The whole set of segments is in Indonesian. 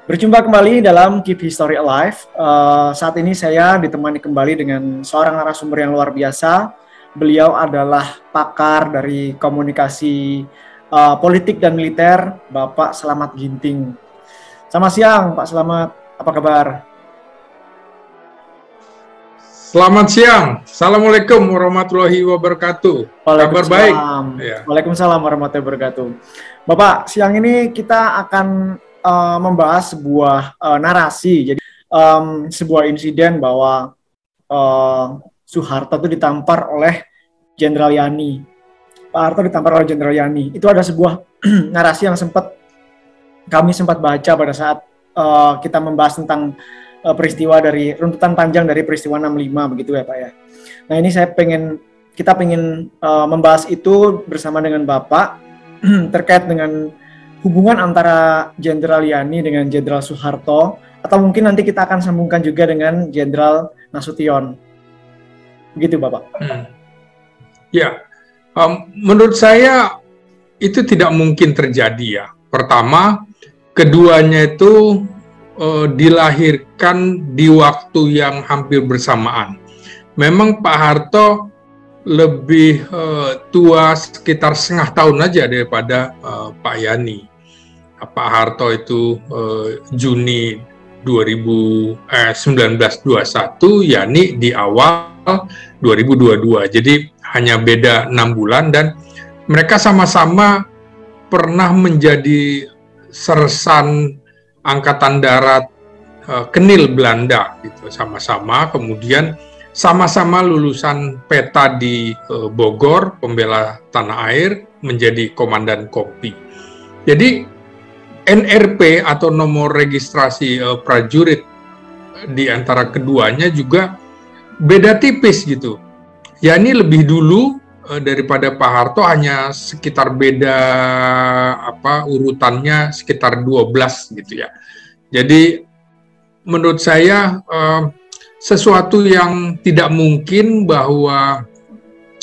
Berjumpa kembali dalam Keep History Alive. Saat ini saya ditemani kembali dengan seorang narasumber yang luar biasa. Beliau adalah pakar dari komunikasi politik dan militer, Bapak Slamet Ginting. Selamat siang, Pak Slamet. Apa kabar? Selamat siang. Assalamualaikum warahmatullahi wabarakatuh. Kabar baik. Ya. Waalaikumsalam warahmatullahi wabarakatuh. Bapak, siang ini kita akan membahas sebuah narasi. Jadi sebuah insiden bahwa Soeharto itu ditampar oleh Jenderal Yani. Pak Harto ditampar oleh Jenderal Yani. Itu ada sebuah narasi yang kami sempat baca pada saat kita membahas tentang peristiwa dari runtutan panjang dari peristiwa 65 begitu ya Pak ya. Nah ini kita pengen membahas itu bersama dengan Bapak terkait dengan hubungan antara Jenderal Yani dengan Jenderal Soeharto, atau mungkin nanti kita akan sambungkan juga dengan Jenderal Nasution. Begitu Bapak. Ya, menurut saya itu tidak mungkin terjadi ya. Pertama, keduanya itu dilahirkan di waktu yang hampir bersamaan. Memang Pak Harto lebih tua sekitar setengah tahun aja daripada Pak Yani. Pak Harto itu Juni 1921, Yani di awal 2022. Jadi hanya beda 6 bulan dan mereka sama-sama pernah menjadi sersan Angkatan Darat Kenil Belanda gitu sama-sama, kemudian sama-sama lulusan peta di Bogor, pembela tanah air, menjadi komandan Kompi. Jadi NRP atau nomor registrasi prajurit di antara keduanya juga beda tipis gitu. Yani lebih dulu daripada Pak Harto, hanya sekitar beda urutannya sekitar 12 gitu ya. Jadi menurut saya sesuatu yang tidak mungkin bahwa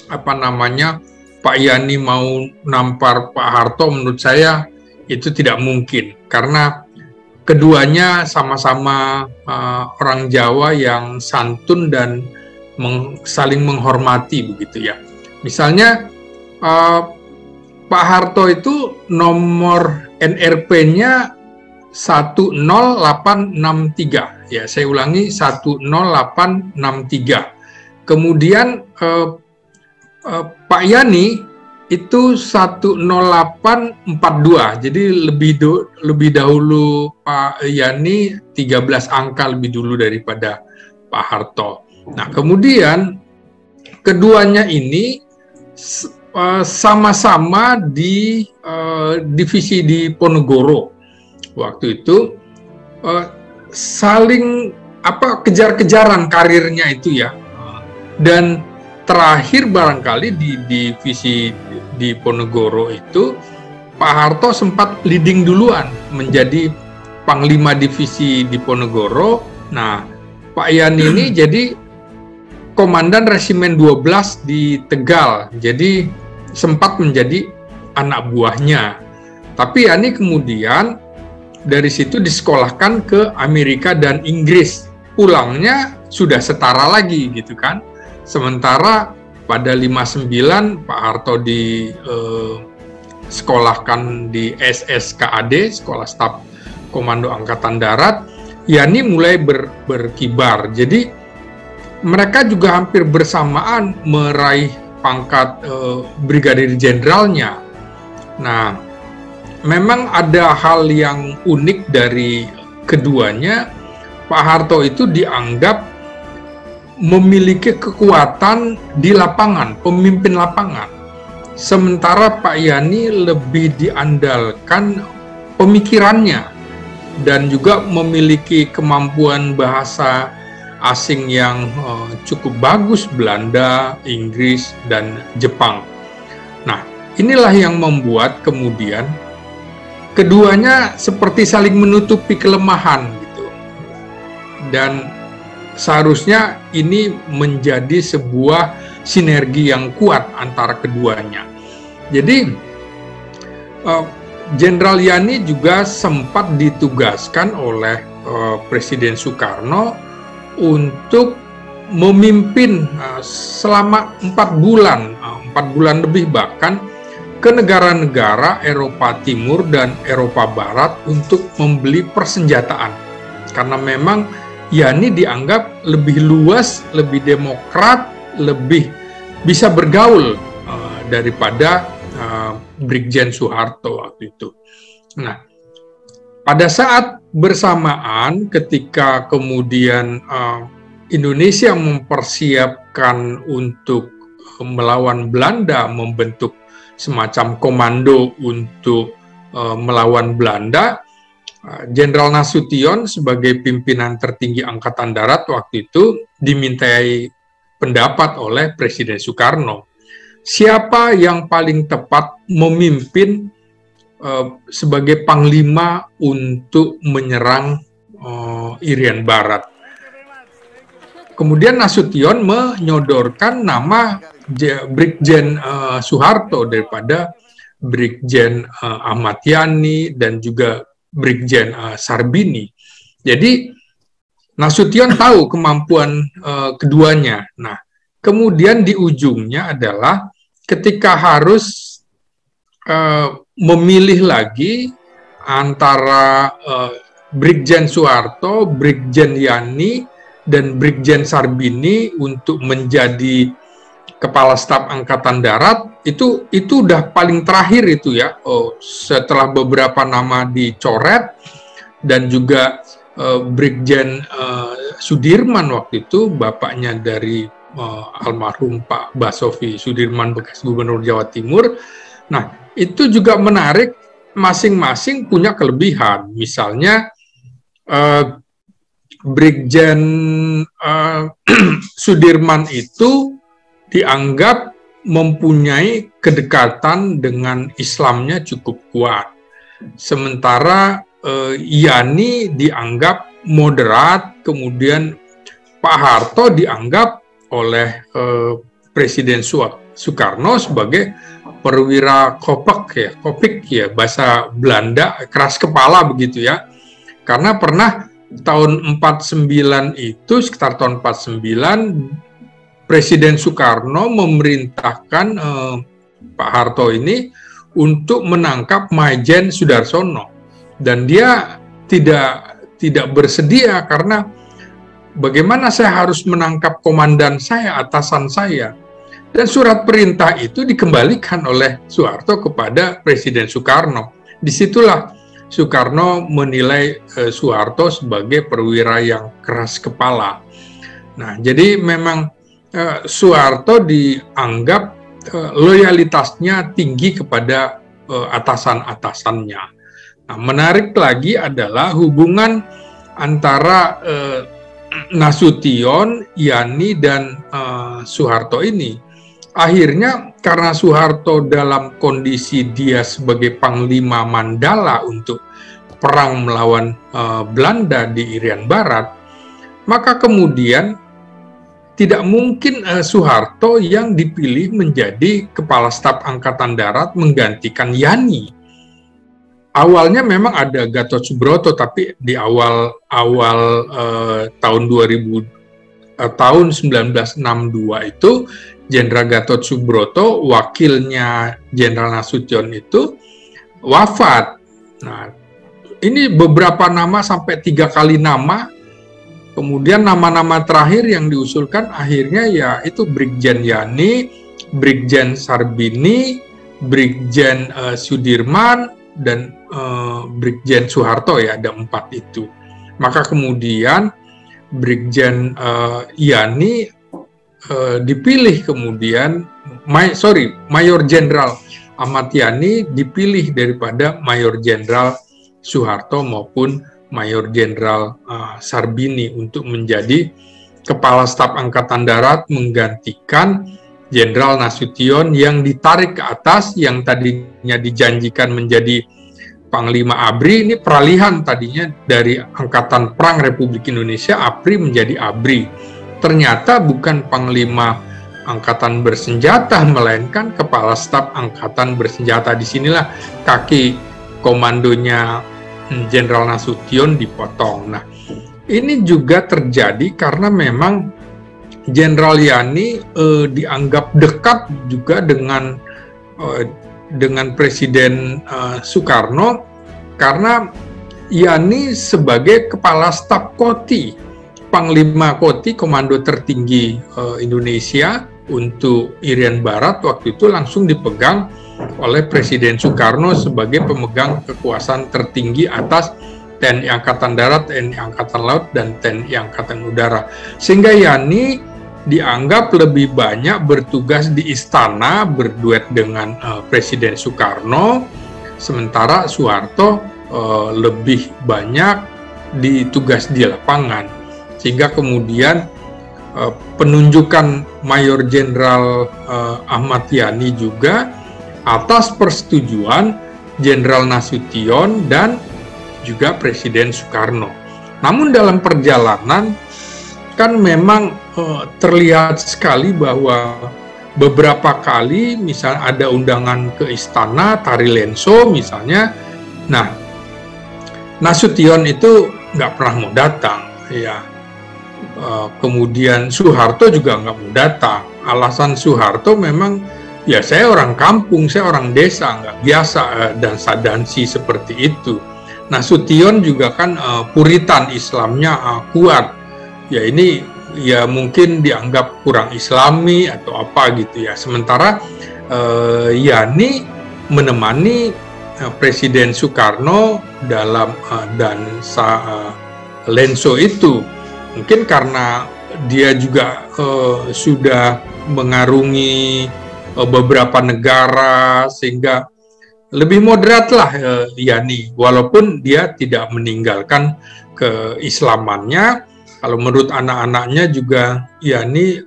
Pak Yani mau nampar Pak Harto, menurut saya itu tidak mungkin karena keduanya sama-sama orang Jawa yang santun dan saling menghormati begitu ya. Misalnya Pak Harto itu nomor NRP-nya 10863 ya, saya ulangi 10863. Kemudian Pak Yani itu 10842. Jadi lebih dahulu Pak Yani 13 angka lebih dulu daripada Pak Harto. Nah, kemudian keduanya ini sama-sama di divisi di Ponorogo. Waktu itu saling kejar-kejaran karirnya itu ya. Dan terakhir barangkali di divisi di Ponorogo itu Pak Harto sempat leading duluan menjadi Panglima Divisi di Ponorogo. Nah, Pak Yani ini jadi Komandan Resimen 12 di Tegal. Jadi sempat menjadi anak buahnya. Tapi Yani kemudian dari situ disekolahkan ke Amerika dan Inggris. Pulangnya sudah setara lagi gitu kan. Sementara pada 59 Pak Harto disekolahkan di SSKAD, Sekolah Staf Komando Angkatan Darat. Yani mulai berkibar. Jadi mereka juga hampir bersamaan meraih pangkat brigadir jenderalnya. Nah, memang ada hal yang unik dari keduanya. Pak Harto itu dianggap memiliki kekuatan di lapangan, pemimpin lapangan. Sementara Pak Yani lebih diandalkan pemikirannya dan juga memiliki kemampuan bahasa asing yang cukup bagus, Belanda, Inggris, dan Jepang. Nah, inilah yang membuat kemudian keduanya seperti saling menutupi kelemahan gitu. Dan seharusnya ini menjadi sebuah sinergi yang kuat antara keduanya. Jadi Jenderal Yani juga sempat ditugaskan oleh Presiden Soekarno untuk memimpin selama 4 bulan lebih bahkan, ke negara-negara Eropa Timur dan Eropa Barat untuk membeli persenjataan. Karena memang Yani dianggap lebih luas, lebih demokrat, lebih bisa bergaul daripada Brigjen Soeharto waktu itu. Nah, pada saat bersamaan ketika kemudian Indonesia mempersiapkan untuk melawan Belanda, membentuk semacam komando untuk melawan Belanda, Jenderal Nasution sebagai pimpinan tertinggi Angkatan Darat waktu itu dimintai pendapat oleh Presiden Soekarno. Siapa yang paling tepat memimpin sebagai panglima untuk menyerang Irian Barat? Kemudian Nasution menyodorkan nama Brigjen Soeharto daripada Brigjen Ahmad Yani dan juga Brigjen Sarbini. Jadi Nasution tahu kemampuan keduanya. Nah, kemudian di ujungnya adalah ketika harus memilih lagi antara Brigjen Soeharto, Brigjen Yani, dan Brigjen Sarbini untuk menjadi Kepala Staf Angkatan Darat, itu udah paling terakhir itu ya. Setelah beberapa nama dicoret dan juga Brigjen Sudirman waktu itu, bapaknya dari almarhum Pak Basofi Sudirman bekas Gubernur Jawa Timur. Nah, itu juga menarik, masing-masing punya kelebihan. Misalnya Brigjen Sudirman itu dianggap mempunyai kedekatan dengan Islamnya cukup kuat. Sementara Yani dianggap moderat, kemudian Pak Harto dianggap oleh Presiden Soekarno sebagai perwira kopik ya, bahasa Belanda, keras kepala begitu ya. Karena pernah tahun 49 itu, sekitar tahun 49, Presiden Soekarno memerintahkan Pak Harto ini untuk menangkap Maijen Sudarsono, dan dia tidak bersedia karena bagaimana saya harus menangkap komandan saya, atasan saya. Dan surat perintah itu dikembalikan oleh Soeharto kepada Presiden Soekarno. Disitulah Soekarno menilai Soeharto sebagai perwira yang keras kepala. Nah, jadi memang Soeharto dianggap loyalitasnya tinggi kepada atasan-atasannya. Nah, menarik lagi adalah hubungan antara Nasution, Yani, dan Soeharto ini. Akhirnya karena Soeharto dalam kondisi dia sebagai Panglima Mandala untuk perang melawan Belanda di Irian Barat, maka kemudian tidak mungkin Soeharto yang dipilih menjadi Kepala Staf Angkatan Darat menggantikan Yani. Awalnya memang ada Gatot Subroto, tapi di awal tahun 1962 itu Jenderal Gatot Subroto, wakilnya Jenderal Nasution itu wafat. Nah, ini beberapa nama sampai 3 kali nama. Kemudian nama-nama terakhir yang diusulkan akhirnya ya itu Brigjen Yani, Brigjen Sarbini, Brigjen Sudirman, dan Brigjen Soeharto ya, ada 4 itu. Maka kemudian Brigjen Yani dipilih kemudian, Mayor Jenderal Ahmad Yani dipilih daripada Mayor Jenderal Soeharto maupun Mayor Jenderal Sarbini untuk menjadi Kepala Staf Angkatan Darat menggantikan Jenderal Nasution yang ditarik ke atas, yang tadinya dijanjikan menjadi Panglima ABRI. Ini peralihan, tadinya dari Angkatan Perang Republik Indonesia APRI menjadi ABRI. Ternyata bukan Panglima Angkatan Bersenjata, melainkan Kepala Staf Angkatan Bersenjata. Disinilah kaki komandonya Jenderal Nasution dipotong. Nah, ini juga terjadi karena memang Jenderal Yani dianggap dekat juga dengan Presiden Soekarno, karena Yani sebagai kepala staf Koti, Panglima Koti, komando tertinggi Indonesia untuk Irian Barat waktu itu langsung dipegang oleh Presiden Soekarno sebagai pemegang kekuasaan tertinggi atas TNI Angkatan Darat, TNI Angkatan Laut, dan TNI Angkatan Udara. Sehingga Yani dianggap lebih banyak bertugas di istana berduet dengan Presiden Soekarno, sementara Soeharto lebih banyak ditugas di lapangan. Sehingga kemudian penunjukan Mayor Jenderal Ahmad Yani juga atas persetujuan Jenderal Nasution dan juga Presiden Soekarno. Namun dalam perjalanan kan memang terlihat sekali bahwa beberapa kali misalnya ada undangan ke istana, tari lenso misalnya, nah Nasution itu nggak pernah mau datang, ya. Kemudian Soeharto juga nggak mau datang. Alasan Soeharto memang, ya saya orang kampung, saya orang desa, nggak biasa dansa-dansi seperti itu. Nasution juga kan Puritan, Islamnya kuat. Ya ini ya mungkin dianggap kurang Islami atau apa gitu ya. Sementara Yani menemani Presiden Soekarno dalam dansa lenso itu. Mungkin karena dia juga sudah mengarungi beberapa negara sehingga lebih moderat lah Yani, walaupun dia tidak meninggalkan keislamannya. Kalau menurut anak-anaknya juga Yani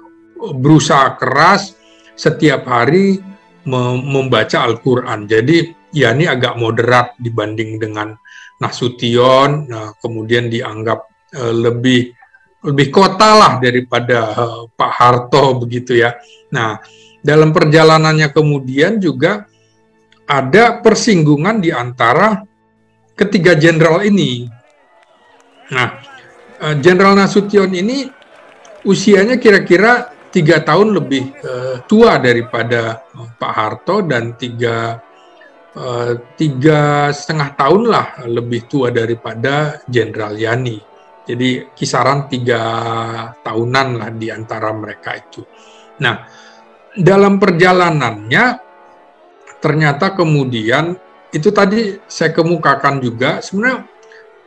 berusaha keras setiap hari membaca Al-Quran. Jadi Yani agak moderat dibanding dengan Nasution. Nah, kemudian dianggap lebih kota lah daripada Pak Harto begitu ya. Nah, dalam perjalanannya kemudian juga ada persinggungan di antara ketiga jenderal ini. Nah, Jenderal Nasution ini usianya kira-kira 3 tahun lebih tua daripada Pak Harto dan 3,5 tahun lah lebih tua daripada Jenderal Yani. Jadi kisaran 3 tahunan lah di antara mereka itu. Nah, dalam perjalanannya ternyata kemudian itu tadi saya kemukakan juga, sebenarnya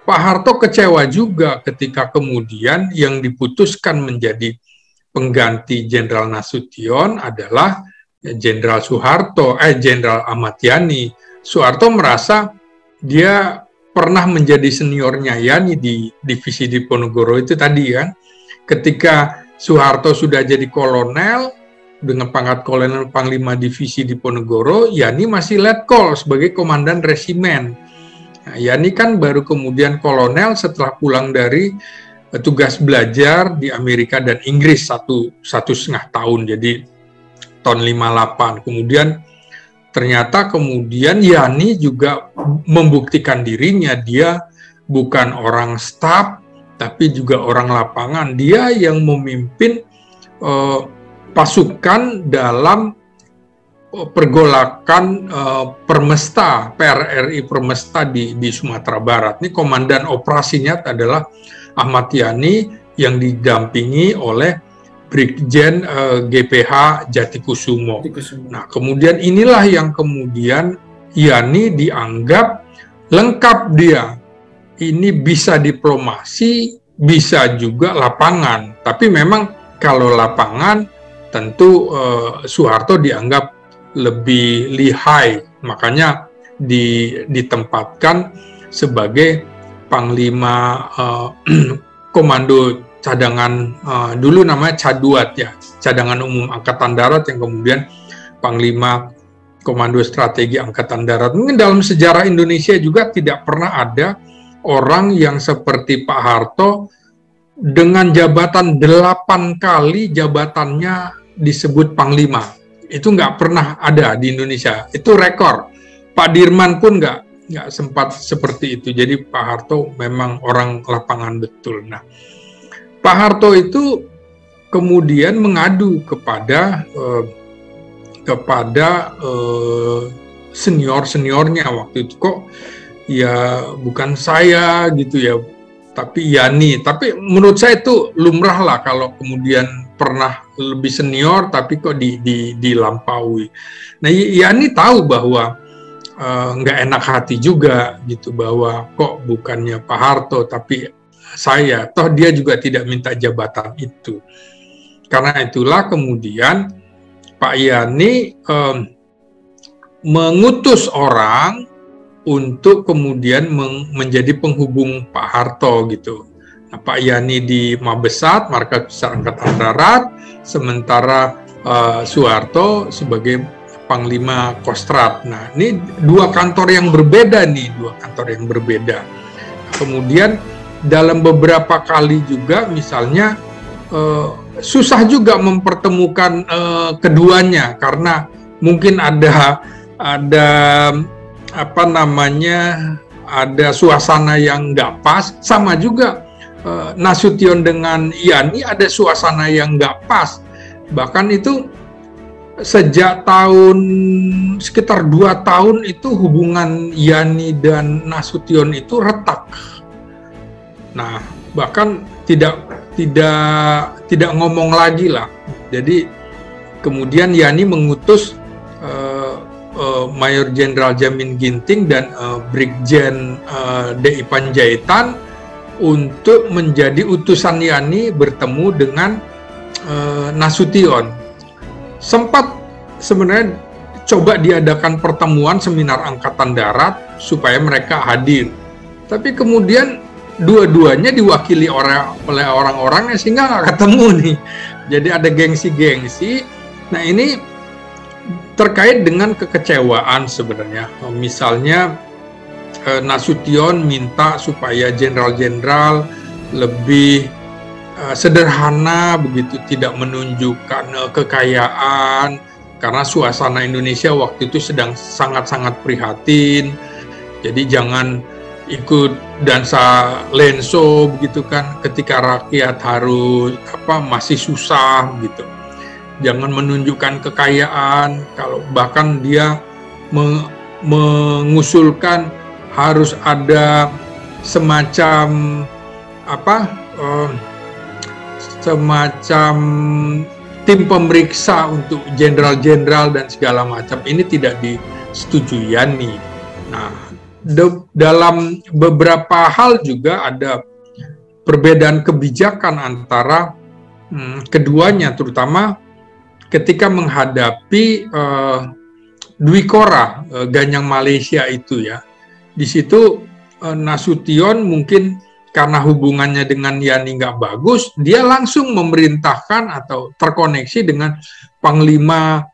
Pak Harto kecewa juga ketika kemudian yang diputuskan menjadi pengganti Jenderal Nasution adalah Jenderal Jenderal Ahmad Yani. Soeharto merasa dia pernah menjadi seniornya Yani di divisi Diponegoro itu tadi kan. Ketika Soeharto sudah jadi kolonel dengan pangkat kolonel Panglima Divisi Diponegoro, Yani masih letkol sebagai komandan resimen. Nah, Yani kan baru kemudian kolonel setelah pulang dari tugas belajar di Amerika dan Inggris 1,5 tahun, jadi tahun 58. Kemudian ternyata kemudian Yani juga membuktikan dirinya, dia bukan orang staf, tapi juga orang lapangan. Dia yang memimpin pasukan dalam pergolakan Permesta, PRRI Permesta di Sumatera Barat. Ini komandan operasinya adalah Ahmad Yani yang didampingi oleh Brigjen GPH Jatikusumo. Nah, kemudian inilah yang kemudian Yani dianggap lengkap dia. Ini bisa diplomasi, bisa juga lapangan. Tapi memang kalau lapangan tentu Soeharto dianggap lebih lihai, makanya ditempatkan sebagai Panglima Komando Cadangan, dulu namanya Caduat ya, Cadangan Umum Angkatan Darat, yang kemudian Panglima Komando Strategi Angkatan Darat. Mungkin dalam sejarah Indonesia juga tidak pernah ada orang yang seperti Pak Harto dengan jabatan 8 kali jabatannya disebut Panglima. Itu nggak pernah ada di Indonesia, itu rekor. Pak Dirman pun nggak nggak sempat seperti itu. Jadi Pak Harto memang orang lapangan betul. Nah, Pak Harto itu kemudian mengadu kepada senior-seniornya waktu itu, kok ya bukan saya gitu ya, tapi Yani. Tapi menurut saya itu lumrah lah kalau kemudian pernah lebih senior tapi kok dilampaui. Nah, Yani tahu bahwa nggak enak hati juga gitu, bahwa kok bukannya Pak Harto tapi saya, toh dia juga tidak minta jabatan itu. Karena itulah kemudian Pak Yani mengutus orang untuk kemudian menjadi penghubung Pak Harto gitu. Nah, Pak Yani di Mabesat, Markas Besar Angkatan Darat, sementara Soeharto sebagai Panglima Kostrad. Nah, ini dua kantor yang berbeda nih, Kemudian dalam beberapa kali juga misalnya susah juga mempertemukan keduanya, karena mungkin ada apa namanya, ada suasana yang nggak pas. Sama juga Nasution dengan Yani ada suasana yang nggak pas. Bahkan itu sejak sekitar 2 tahun itu hubungan Yani dan Nasution itu retak. Nah, bahkan tidak ngomong lagi lah. Jadi kemudian Yani mengutus Mayor Jenderal Jamin Ginting dan Brigjen D.I. Panjaitan untuk menjadi utusan Yani bertemu dengan Nasution. Sempat sebenarnya coba diadakan pertemuan seminar Angkatan Darat supaya mereka hadir. Tapi kemudian dua-duanya diwakili oleh orang-orangnya sehingga nggak ketemu nih. Jadi ada gengsi-gengsi. Nah, ini terkait dengan kekecewaan sebenarnya. Misalnya Nasution minta supaya jenderal-jenderal lebih sederhana begitu, tidak menunjukkan kekayaan, karena suasana Indonesia waktu itu sedang sangat-sangat prihatin. Jadi jangan ikut dansa lenso begitu kan, ketika rakyat harus masih susah gitu. Jangan menunjukkan kekayaan, kalau bahkan dia mengusulkan harus ada semacam semacam tim pemeriksa untuk jenderal-jenderal dan segala macam. Ini tidak disetujui Yani. Nah, dalam beberapa hal juga ada perbedaan kebijakan antara keduanya, terutama ketika menghadapi Dwi Korah, Ganyang Malaysia itu ya. Di situ Nasution mungkin karena hubungannya dengan Yani nggak bagus, dia langsung memerintahkan atau terkoneksi dengan Panglima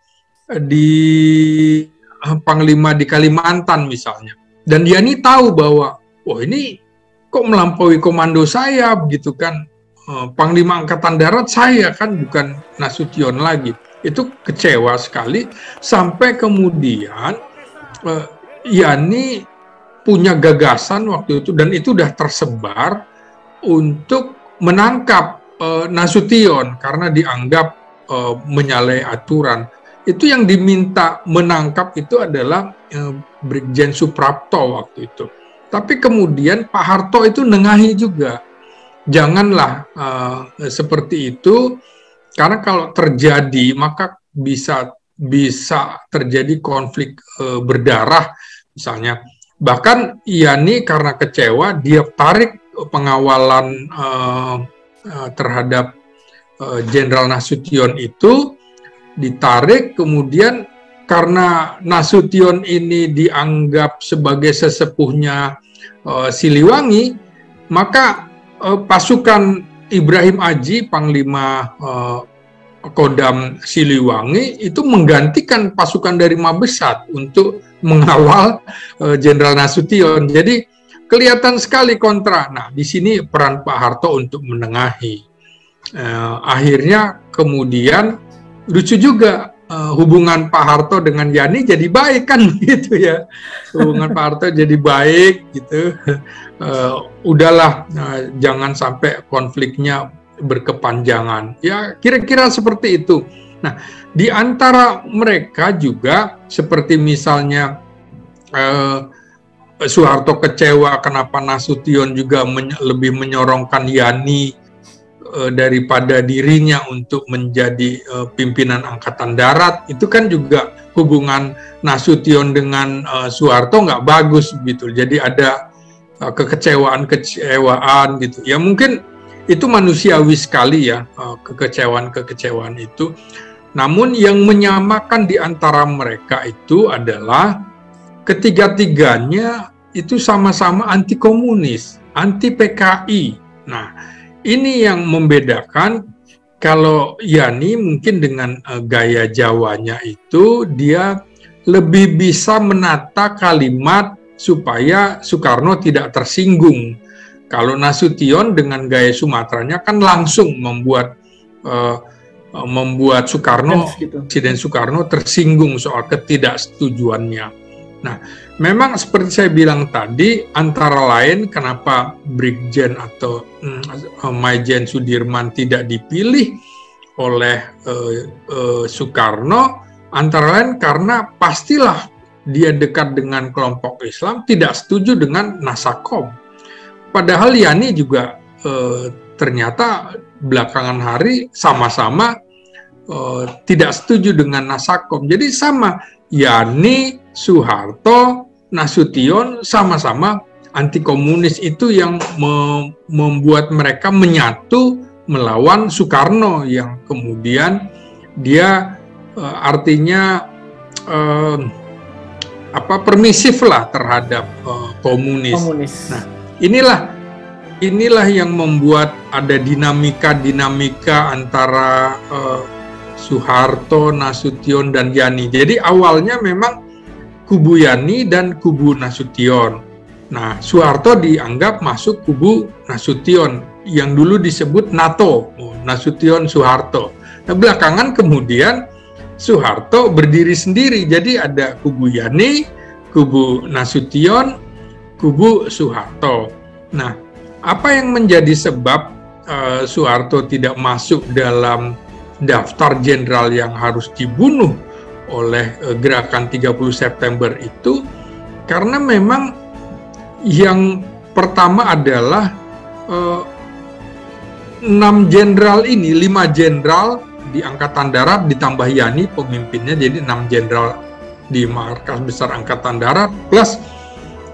di Kalimantan misalnya. Dan Yani tahu bahwa, ini kok melampaui komando saya begitu kan, Panglima Angkatan Darat saya kan, bukan Nasution lagi. Itu kecewa sekali, sampai kemudian Yani punya gagasan waktu itu, dan itu udah tersebar untuk menangkap Nasution karena dianggap menyalahi aturan. Itu yang diminta menangkap itu adalah Brigjen Suprapto waktu itu. Tapi kemudian Pak Harto itu nengahi juga. Janganlah seperti itu, karena kalau terjadi maka bisa terjadi konflik berdarah misalnya. Bahkan Yani karena kecewa, dia tarik pengawalan terhadap Jenderal Nasution itu, ditarik. Kemudian karena Nasution ini dianggap sebagai sesepuhnya Siliwangi, maka pasukan Ibrahim Aji, Panglima Kodam Siliwangi, itu menggantikan pasukan dari Mabesat untuk mengawal Jenderal Nasution. Jadi kelihatan sekali kontra. Nah, di sini peran Pak Harto untuk menengahi. Akhirnya kemudian lucu juga, hubungan Pak Harto dengan Yani jadi baik kan gitu ya. Hubungan Pak Harto jadi baik gitu. Udahlah, jangan sampai konfliknya berkepanjangan. Ya kira-kira seperti itu. Nah, di antara mereka juga seperti misalnya Soeharto kecewa kenapa Nasution juga lebih menyorongkan Yani daripada dirinya untuk menjadi pimpinan Angkatan Darat. Itu kan juga hubungan Nasution dengan Soeharto nggak bagus gitu. Jadi ada kekecewaan gitu. Ya mungkin itu manusiawi sekali ya, kekecewaan itu. Namun yang menyamakan di antara mereka itu adalah ketiga-tiganya itu sama-sama anti komunis, anti PKI. Nah, ini yang membedakan. Kalau Yani mungkin dengan gaya Jawanya itu dia lebih bisa menata kalimat supaya Soekarno tidak tersinggung. Kalau Nasution dengan gaya Sumateranya kan langsung membuat Soekarno, Presiden Soekarno tersinggung soal ketidaksetujuannya. Nah, memang seperti saya bilang tadi, antara lain kenapa Brigjen atau Maijen Sudirman tidak dipilih oleh Soekarno, antara lain karena pastilah dia dekat dengan kelompok Islam, tidak setuju dengan Nasakom. Padahal Yani juga ternyata belakangan hari sama-sama tidak setuju dengan Nasakom. Jadi sama, Yani, Soeharto, Nasution sama-sama anti komunis. Itu yang membuat mereka menyatu melawan Soekarno yang kemudian dia artinya permisif lah terhadap komunis. Nah, inilah yang membuat ada dinamika antara Soeharto, Nasution, dan Yani. Jadi awalnya memang kubu Yani dan kubu Nasution. Nah, Soeharto dianggap masuk kubu Nasution yang dulu disebut NATO, Nasution Soeharto. Nah, belakangan kemudian Soeharto berdiri sendiri. Jadi ada kubu Yani, kubu Nasution, kubu Soeharto. Nah, apa yang menjadi sebab Soeharto tidak masuk dalam daftar jenderal yang harus dibunuh oleh gerakan 30 September itu? Karena memang yang pertama adalah 6 jenderal ini, 5 jenderal di Angkatan Darat ditambah Yani pemimpinnya, jadi 6 jenderal di Markas Besar Angkatan Darat plus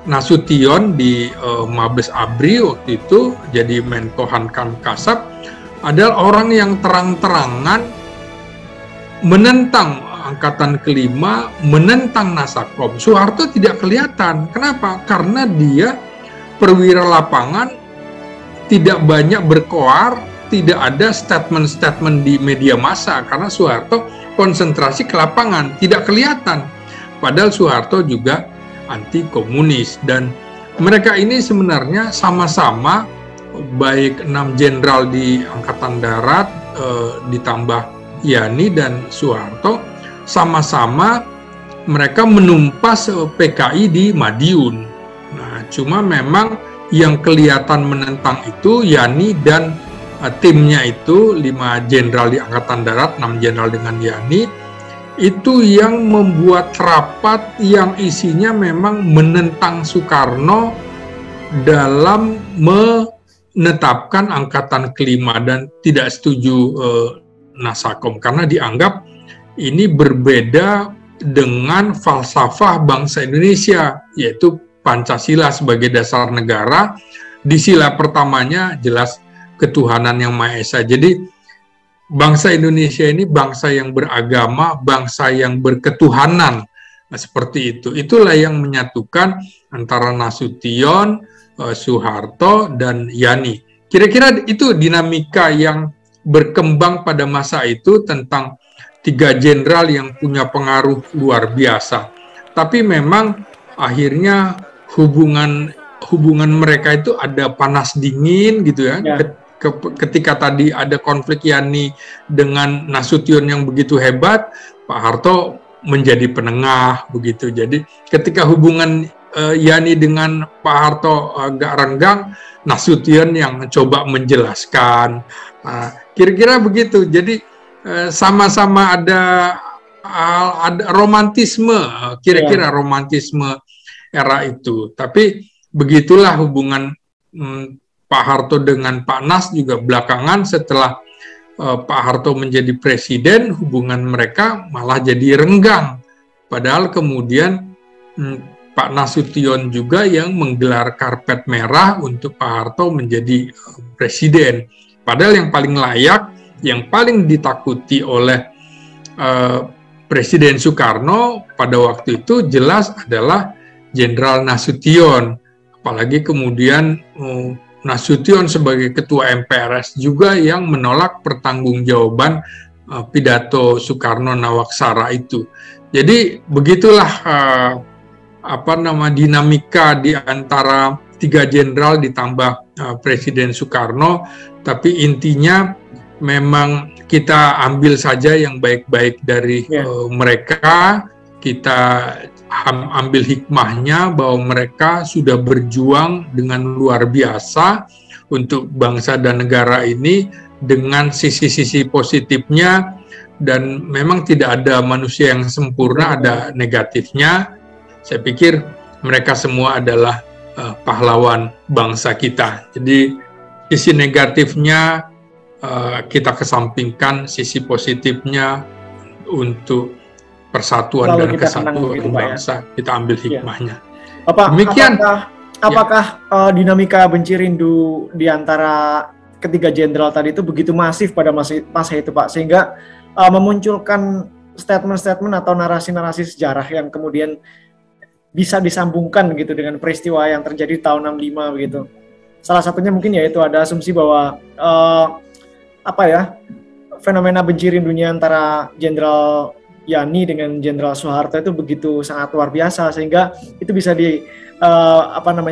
Nasution di Mabes ABRI waktu itu jadi Menko Hankam Kasab, adalah orang yang terang-terangan menentang Angkatan Kelima, menentang Nasakom. Soeharto tidak kelihatan. Kenapa? Karena dia perwira lapangan, tidak banyak berkoar, tidak ada statement-statement di media massa, karena Soeharto konsentrasi ke lapangan, tidak kelihatan. Padahal Soeharto juga anti komunis, dan mereka ini sebenarnya sama-sama, baik 6 jenderal di Angkatan Darat ditambah Yani dan Soeharto, sama-sama mereka menumpas PKI di Madiun. Nah, cuma memang yang kelihatan menentang itu Yani dan timnya itu 5 jenderal di Angkatan Darat, 6 jenderal dengan Yani, itu yang membuat rapat yang isinya memang menentang Soekarno dalam menetapkan Angkatan Kelima dan tidak setuju Nasakom, karena dianggap ini berbeda dengan falsafah bangsa Indonesia, yaitu Pancasila sebagai dasar negara. Di sila pertamanya jelas ketuhanan yang Maha Esa. Jadi bangsa Indonesia ini bangsa yang beragama, bangsa yang berketuhanan. Nah, seperti itu. Itulah yang menyatukan antara Nasution, Soeharto, dan Yani. Kira-kira itu dinamika yang berkembang pada masa itu tentang 3 jenderal yang punya pengaruh luar biasa. Tapi memang akhirnya hubungan mereka itu ada panas dingin gitu ya. ketika tadi ada konflik Yani dengan Nasution yang begitu hebat, Pak Harto menjadi penengah begitu. Jadi ketika hubungan Yani dengan Pak Harto agak renggang, Nasution yang coba menjelaskan. Kira-kira begitu. Jadi sama-sama ada romantisme, kira-kira romantisme era itu. Tapi begitulah hubungan Pak Harto dengan Pak Nas juga belakangan setelah Pak Harto menjadi presiden, hubungan mereka malah jadi renggang. Padahal kemudian Pak Nasution juga yang menggelar karpet merah untuk Pak Harto menjadi presiden. Padahal yang paling layak, yang paling ditakuti oleh Presiden Soekarno pada waktu itu jelas adalah Jenderal Nasution. Apalagi kemudian Nasution sebagai ketua MPRS juga yang menolak pertanggungjawaban pidato Soekarno Nawaksara itu. Jadi begitulah dinamika di antara tiga jenderal ditambah Presiden Soekarno. Tapi intinya memang kita ambil saja yang baik-baik dari mereka. Kita ambil hikmahnya bahwa mereka sudah berjuang dengan luar biasa untuk bangsa dan negara ini dengan sisi-sisi positifnya, dan memang tidak ada manusia yang sempurna, ada negatifnya. Saya pikir mereka semua adalah pahlawan bangsa kita. Jadi sisi negatifnya kita kesampingkan, sisi positifnya untuk persatuan dan kesatuan bangsa, kita ambil hikmahnya. Demikian. Apakah dinamika benci rindu di antara ketiga jenderal tadi itu begitu masif pada masa itu, Pak, sehingga memunculkan statement-statement atau narasi-narasi sejarah yang kemudian bisa disambungkan gitu dengan peristiwa yang terjadi tahun 65 begitu. Salah satunya mungkin yaitu ada asumsi bahwa fenomena benci rindunya antara Jenderal Yani dengan Jenderal Soeharto itu begitu sangat luar biasa, sehingga itu bisa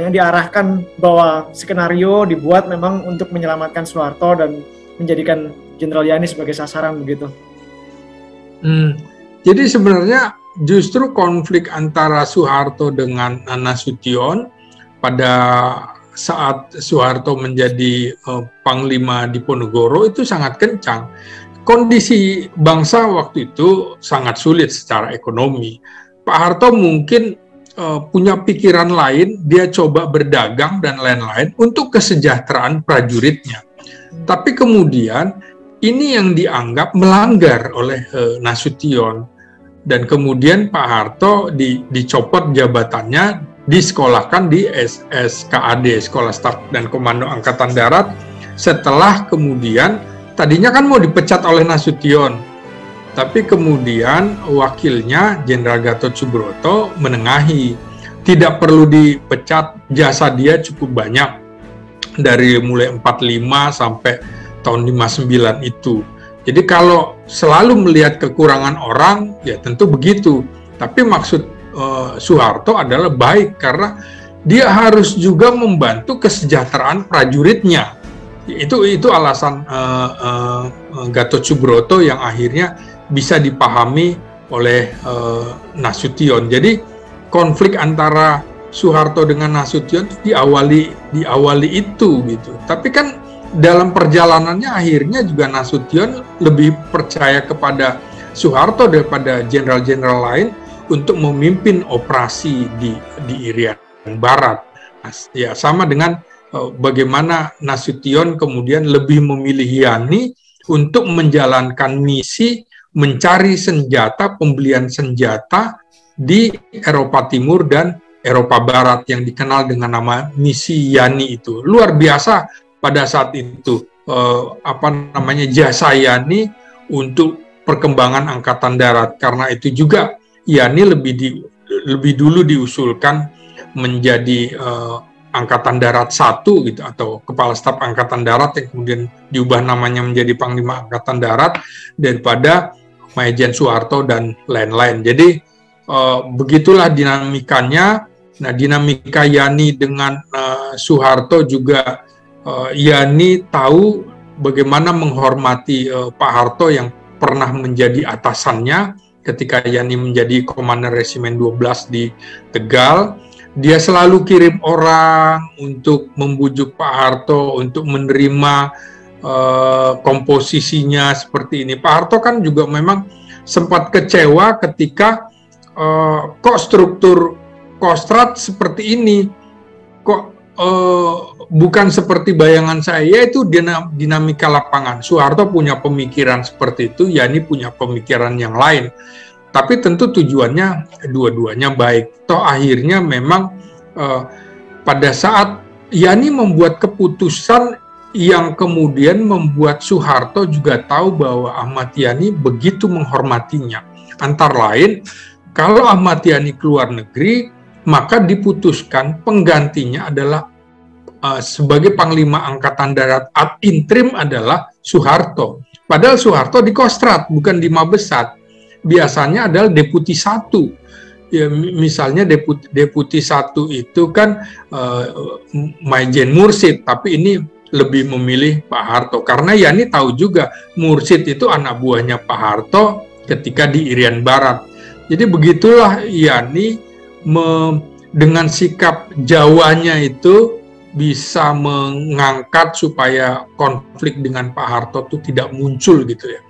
diarahkan bahwa skenario dibuat memang untuk menyelamatkan Soeharto dan menjadikan Jenderal Yani sebagai sasaran begitu. Jadi sebenarnya justru konflik antara Soeharto dengan Nasution pada saat Soeharto menjadi Panglima Diponegoro itu sangat kencang. Kondisi bangsa waktu itu sangat sulit secara ekonomi. Pak Harto mungkin punya pikiran lain, dia coba berdagang dan lain-lain untuk kesejahteraan prajuritnya. Tapi kemudian ini yang dianggap melanggar oleh Nasution, dan kemudian Pak Harto dicopot jabatannya, disekolahkan di SKAD, Sekolah Staf dan Komando Angkatan Darat, setelah kemudian tadinya kan mau dipecat oleh Nasution, tapi kemudian wakilnya Jenderal Gatot Subroto menengahi, tidak perlu dipecat, jasa dia cukup banyak dari mulai 45 sampai tahun 59 itu. Jadi kalau selalu melihat kekurangan orang, ya tentu begitu. Tapi maksud Soeharto adalah baik karena dia harus juga membantu kesejahteraan prajuritnya. Itu alasan Gatot Subroto yang akhirnya bisa dipahami oleh Nasution. Jadi konflik antara Soeharto dengan Nasution diawali itu gitu. Tapi kan dalam perjalanannya akhirnya juga Nasution lebih percaya kepada Soeharto daripada jenderal-jenderal lain untuk memimpin operasi di Irian Barat. Ya sama dengan bagaimana Nasution kemudian lebih memilih Yani untuk menjalankan misi mencari senjata, pembelian senjata di Eropa Timur dan Eropa Barat yang dikenal dengan nama misi Yani itu. Luar biasa pada saat itu jasa Yani untuk perkembangan Angkatan Darat. Karena itu juga Yani lebih dulu diusulkan menjadi Angkatan Darat 1 gitu, atau Kepala Staf Angkatan Darat, yang kemudian diubah namanya menjadi Panglima Angkatan Darat, daripada Majen Soeharto dan lain-lain. Jadi begitulah dinamikanya. Nah, dinamika Yani dengan Soeharto juga Yani tahu bagaimana menghormati Pak Harto yang pernah menjadi atasannya ketika Yani menjadi Komandan Resimen 12 di Tegal. Dia selalu kirim orang untuk membujuk Pak Harto untuk menerima komposisinya seperti ini. Pak Harto kan juga memang sempat kecewa ketika kok struktur Kostrad seperti ini, kok bukan seperti bayangan saya, itu dinamika lapangan. Soeharto punya pemikiran seperti itu, Yani punya pemikiran yang lain. Tapi tentu tujuannya dua-duanya baik. Toh akhirnya memang pada saat Yani membuat keputusan yang kemudian membuat Soeharto juga tahu bahwa Ahmad Yani begitu menghormatinya. Antara lain, kalau Ahmad Yani keluar negeri, maka diputuskan penggantinya adalah sebagai Panglima Angkatan Darat ad interim adalah Soeharto. Padahal Soeharto di Kostrad, bukan di Mabesat. Biasanya adalah Deputi 1. Ya, misalnya Deputi 1 itu kan Maijen Mursid, tapi ini lebih memilih Pak Harto. Karena Yani tahu juga Mursid itu anak buahnya Pak Harto ketika di Irian Barat. Jadi begitulah Yani dengan sikap Jawanya itu bisa mengangkat supaya konflik dengan Pak Harto itu tidak muncul gitu ya.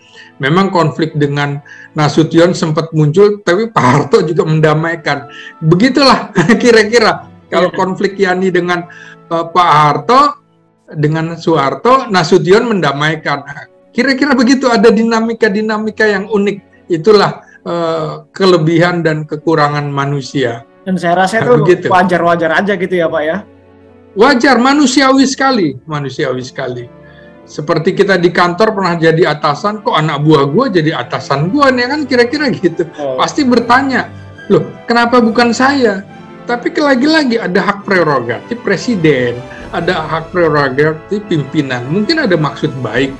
Memang konflik dengan Nasution sempat muncul, tapi Pak Harto juga mendamaikan. Begitulah kira-kira kalau konflik Yani dengan Pak Harto, dengan Soeharto, Nasution mendamaikan. Kira-kira begitu, ada dinamika-dinamika yang unik. Itulah kelebihan dan kekurangan manusia. Dan saya rasa itu wajar-wajar aja gitu ya Pak ya? Wajar, manusiawi sekali, manusiawi sekali. Seperti kita di kantor pernah jadi atasan, kok anak buah gue jadi atasan gue nih, kan kira-kira gitu. Pasti bertanya, loh kenapa bukan saya? Tapi lagi-lagi ada hak prerogatif presiden, ada hak prerogatif pimpinan. Mungkin ada maksud baik.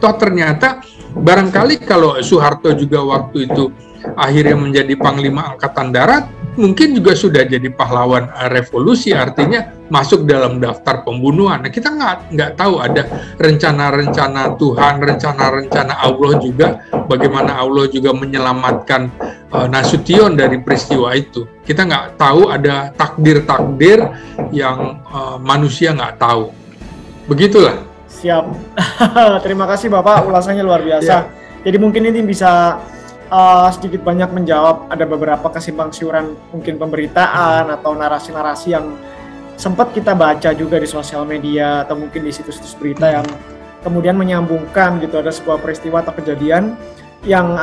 Toh ternyata barangkali kalau Soeharto juga waktu itu akhirnya menjadi Panglima Angkatan Darat, mungkin juga sudah jadi pahlawan revolusi, artinya masuk dalam daftar pembunuhan. Nah, kita nggak tahu ada rencana-rencana Tuhan, rencana-rencana Allah juga, bagaimana Allah juga menyelamatkan Nasution dari peristiwa itu. Kita nggak tahu, ada takdir-takdir yang manusia nggak tahu. Begitulah. Siap. Terima kasih Bapak, ulasannya luar biasa. Ya. Jadi mungkin ini bisa sedikit banyak menjawab ada beberapa kesimpang siuran mungkin pemberitaan atau narasi-narasi yang sempat kita baca juga di sosial media atau mungkin di situs-situs berita yang kemudian menyambungkan gitu, ada sebuah peristiwa atau kejadian yang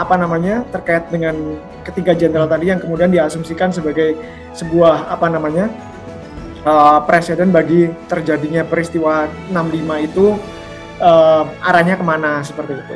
terkait dengan ketiga jenderal tadi yang kemudian diasumsikan sebagai sebuah presiden bagi terjadinya peristiwa 65 itu, arahnya kemana seperti itu.